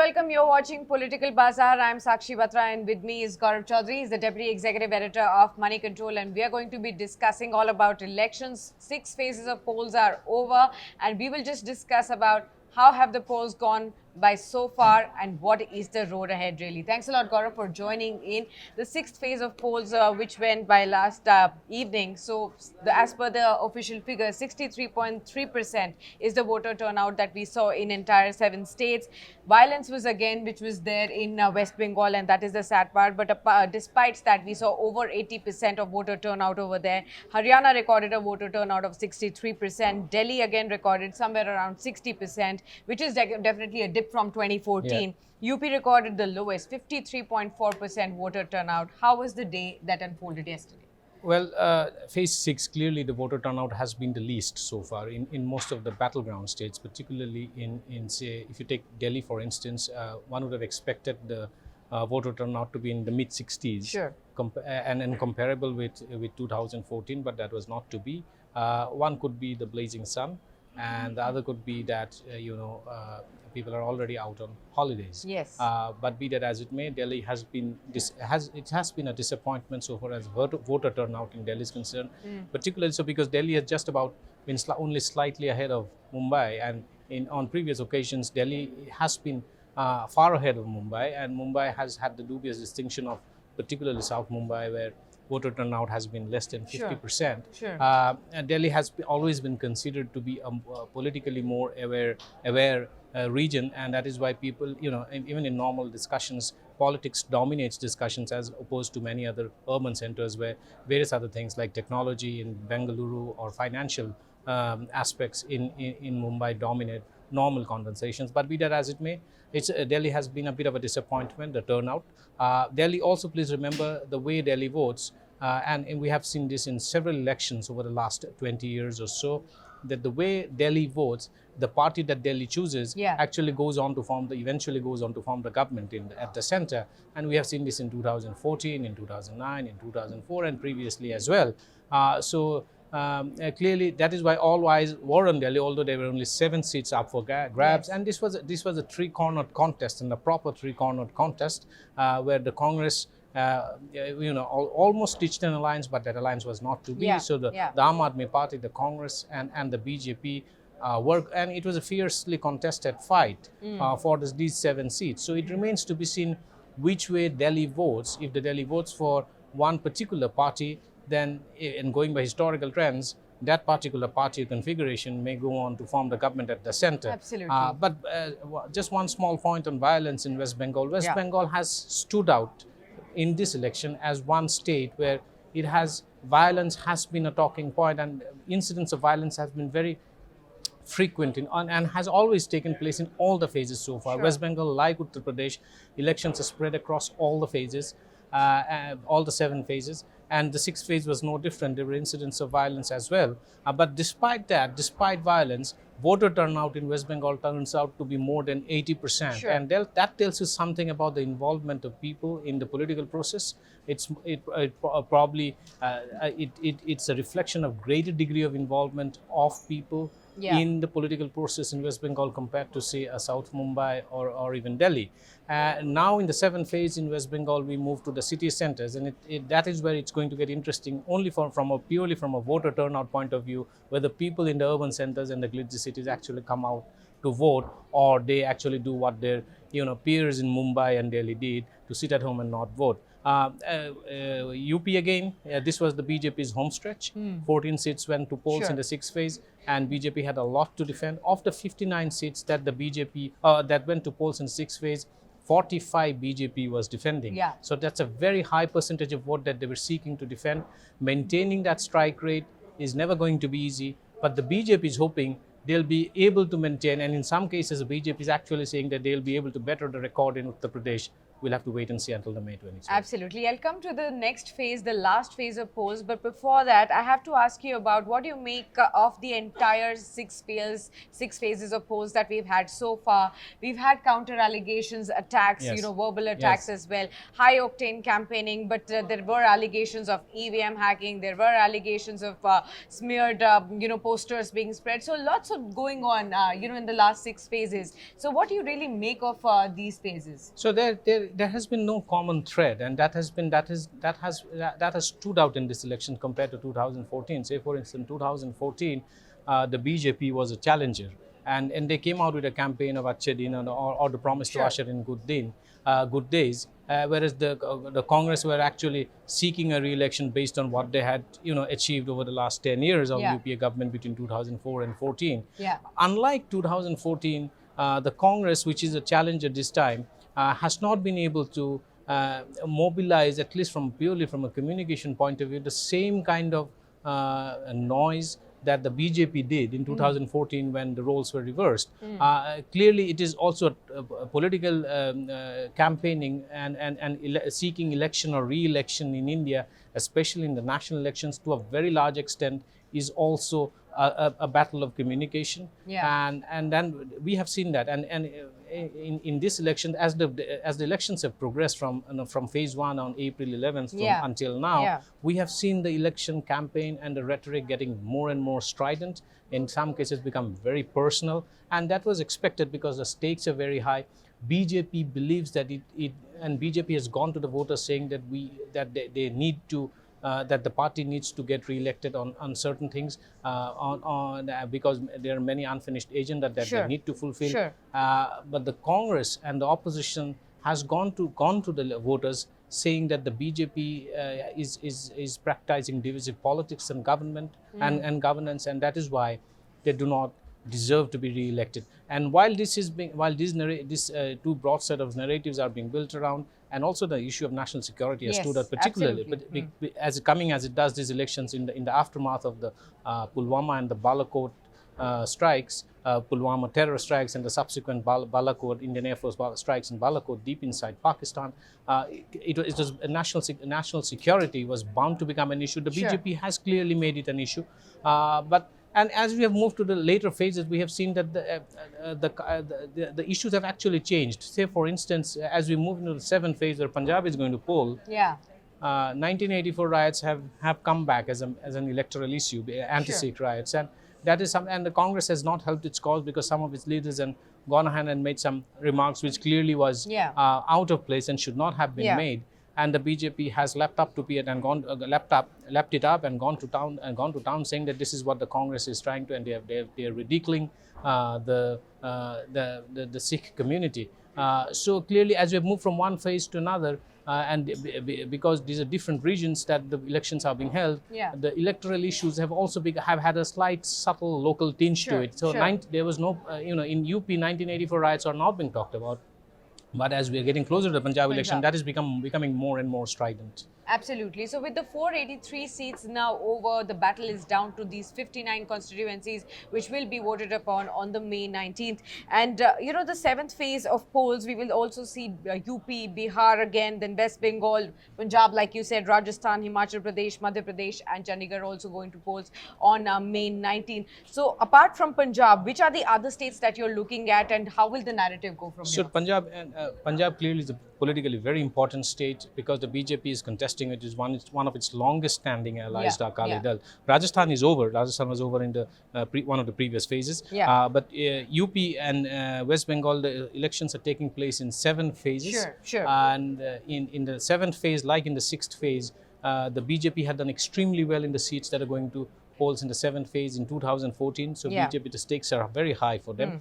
welcome. You're watching Political Bazaar. I'm Sakshi Batra and with me is Gaurav Choudhary. He's the Deputy Executive Editor of Moneycontrol and we are going to be discussing all about elections. 6 phases of polls are over and we will just discuss about how have the polls gone by so far and what is the road ahead really. Thanks a lot Gaurav for joining in. The 6th phase of polls which went by last evening. So as per the official figure, 63.3% is the voter turnout that we saw in entire 7 states. Violence was again which was there in West Bengal and that is the sad part, but despite that we saw over 80% of voter turnout over there. Haryana recorded a voter turnout of 63%. Delhi again recorded somewhere around 60%, which is definitely a dip from 2014. Yeah. UP recorded the lowest, 53.4% voter turnout. How was the day that unfolded yesterday? Well, phase 6, clearly the voter turnout has been the least so far in most of the battleground states, particularly in say, if you take Delhi, for instance, one would have expected the voter turnout to be in the mid-60s. Sure. And comparable with 2014, but that was not to be. One could be the blazing sun, and the other could be that, people are already out on holidays. Yes. But be that as it may, Delhi has been a disappointment so far as voter turnout in Delhi is concerned. Particularly so because Delhi has just about been only slightly ahead of Mumbai, and on previous occasions Delhi has been far ahead of Mumbai, and Mumbai has had the dubious distinction of particularly South Mumbai, where voter turnout has been less than 50%. Sure. And Delhi has always been considered to be a politically more aware region, and that is why people, even in normal discussions, politics dominates discussions as opposed to many other urban centers where various other things like technology in Bengaluru or financial aspects in Mumbai dominate normal conversations. But be that as it may, Delhi has been a bit of a disappointment, the turnout. Delhi also, please remember, the way Delhi votes, and we have seen this in several elections over the last 20 years or so, that the way Delhi votes, the party that Delhi chooses actually eventually goes on to form the government at the center. And we have seen this in 2014, in 2009, in 2004, and previously as well. Clearly, that is why all eyes were on Delhi, although there were only 7 seats up for grabs. Yes. And this was a three-cornered contest, and a proper three-cornered contest where the Congress, almost stitched an alliance, but that alliance was not to be. Yeah. So the Aam Aadmi Party, the Congress, and the BJP work, and it was a fiercely contested fight for these 7 seats. So it remains to be seen which way Delhi votes. If the Delhi votes for one particular party, then, in going by historical trends, that particular party configuration may go on to form the government at the center. Absolutely. But just one small point on violence in West Bengal. West Bengal has stood out in this election as one state where violence has been a talking point, and incidents of violence have been very frequent and has always taken place in all the phases so far. Sure. West Bengal, like Uttar Pradesh, elections are spread across all the phases, all the 7 phases. And the 6th phase was no different. There were incidents of violence as well. But despite violence, voter turnout in West Bengal turns out to be more than 80%. Sure. And that tells you something about the involvement of people in the political process. It's a reflection of greater degree of involvement of people in the political process in West Bengal compared to, say, South Mumbai or even Delhi. Now in the 7th phase in West Bengal, we move to the city centers, and that is where it's going to get interesting only purely from a voter turnout point of view, whether people in the urban centers and the glitzy cities actually come out to vote, or they actually do what their peers in Mumbai and Delhi did, to sit at home and not vote. UP again, this was the BJP's home stretch. 14 seats went to polls in the 6th phase, and BJP had a lot to defend. Of the 59 seats that the BJP that went to polls in 6th phase, 45 BJP was defending. Yeah. So that's a very high percentage of vote that they were seeking to defend. Maintaining that strike rate is never going to be easy, but the BJP is hoping they'll be able to maintain, and in some cases the BJP is actually saying that they'll be able to better the record in Uttar Pradesh we'll have to wait and see until the May 27th. Absolutely. I'll come to the next phase, the last phase of polls. But before that, I have to ask you about what you make of the entire six phases of polls that we've had so far. We've had counter allegations, attacks, Yes. verbal attacks Yes. as well, high octane campaigning. But there were allegations of EVM hacking. There were allegations of smeared, posters being spread. So lots of going on, in the last six phases. So what do you really make of these phases? So there has been no common thread, and that has stood out in this election compared to 2014. Say, for instance, 2014, the BJP was a challenger, and they came out with a campaign of Achhe Din or the promise Sure. to usher in good days, whereas the Congress were actually seeking a re-election based on what they had achieved over the last 10 years of Yeah. UPA government between 2004 and 14. Yeah. Unlike 2014, the Congress, which is a challenger this time, has not been able to mobilize, at least purely from a communication point of view, the same kind of noise that the BJP did in 2014 when the roles were reversed. Clearly, it is also a political campaigning and seeking election or re-election in India, especially in the national elections, to a very large extent, is also a battle of communication. Yeah. And then we have seen that, and in this election, as the elections have progressed from phase one on April 11th Yeah. until now, Yeah. we have seen the election campaign and the rhetoric getting more and more strident. In some cases, become very personal, and that was expected because the stakes are very high. BJP believes that and BJP has gone to the voters saying that they need to. That the party needs to get re-elected on certain things because there are many unfinished agendas that Sure. they need to fulfill. Sure. But the Congress and the opposition has gone to the voters saying that the BJP is practicing divisive politics and government and governance, and that is why they do not deserve to be re-elected. And while these two broad set of narratives are being built around, and also the issue of national security has Yes, stood out particularly, absolutely. but as it does these elections in the aftermath of the Pulwama and the Balakot strikes, Pulwama terror strikes, and the subsequent Balakot Indian Air Force strikes in Balakot, deep inside Pakistan, it was national security was bound to become an issue. The Sure. BJP has clearly made it an issue, and as we have moved to the later phases, we have seen that the issues have actually changed. Say, for instance, as we move into the seventh phase where Punjab is going to poll, Yeah. 1984 riots have come back as an electoral issue, anti-Sikh riots, and that is and the Congress has not helped its cause because some of its leaders have gone ahead and made some remarks which clearly was Yeah. out of place and should not have been Yeah. made. And the BJP has leapt up to it and leapt it up and gone to town saying that this is what the Congress is trying to, and they are ridiculing the Sikh community. So clearly, as we have moved from one phase to another, because these are different regions that the elections are being held, Yeah. the electoral issues have also have had a slight, subtle local tinge Sure, to it. So sure. there was no, in UP, 1984 riots are not being talked about. But as we are getting closer to the Punjab election, that is becoming more and more strident. Absolutely. So with the 483 seats now over, the battle is down to these 59 constituencies, which will be voted upon on the May 19th. And, the seventh phase of polls, we will also see UP, Bihar again, then West Bengal, Punjab, like you said, Rajasthan, Himachal Pradesh, Madhya Pradesh, and Chandigarh also going to polls on May 19th. So apart from Punjab, which are the other states that you're looking at, and how will the narrative go from So here? Punjab clearly is a politically very important state because the BJP is contesting it. Is one of its longest standing allies, Yeah, the Akali yeah. Dal. Rajasthan is over. Rajasthan was over in the one of the previous phases. Yeah. But UP and West Bengal, the elections are taking place in 7 phases. Sure, sure. And in the 7th phase, like in the 6th phase, the BJP had done extremely well in the seats that are going to polls in the 7th phase in 2014. So Yeah. BJP, the stakes are very high for them.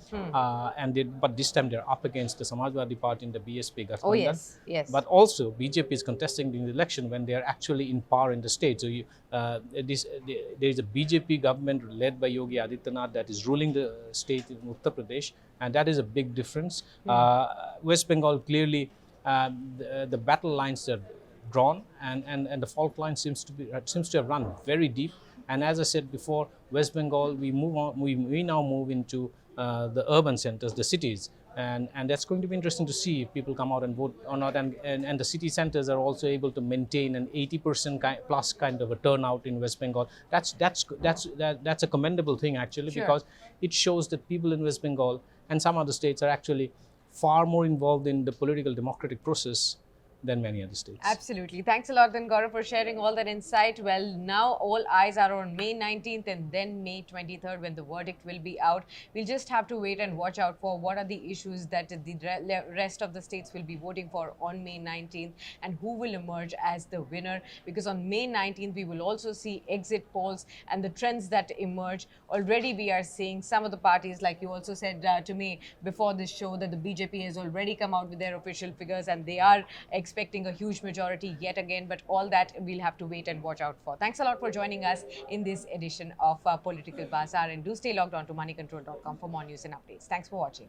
But this time they're up against the Samajwadi Party in the BSP Gathbandhan. Oh, yes, yes. But also BJP is contesting in the election when they are actually in power in the state. So there is a BJP government led by Yogi Adityanath that is ruling the state in Uttar Pradesh, and that is a big difference. West Bengal clearly the battle lines are drawn, and the fault line seems to have run very deep. And as I said before, West Bengal, we now move into the urban centers, the cities, And that's going to be interesting to see if people come out and vote or not. And the city centers are also able to maintain an 80% plus kind of a turnout in West Bengal. That's a commendable thing, actually, Sure. because it shows that people in West Bengal and some other states are actually far more involved in the political democratic process than many other states. Absolutely. Thanks a lot, then, Gaurav, for sharing all that insight. Well, now all eyes are on May 19th and then May 23rd when the verdict will be out. We'll just have to wait and watch out for what are the issues that the rest of the states will be voting for on May 19th and who will emerge as the winner. Because on May 19th, we will also see exit polls and the trends that emerge. Already, we are seeing some of the parties, like you also said to me before this show, that the BJP has already come out with their official figures and they are expecting a huge majority yet again, but all that we'll have to wait and watch out for. Thanks a lot for joining us in this edition of Political Bazaar, and do stay logged on to moneycontrol.com for more news and updates. Thanks for watching.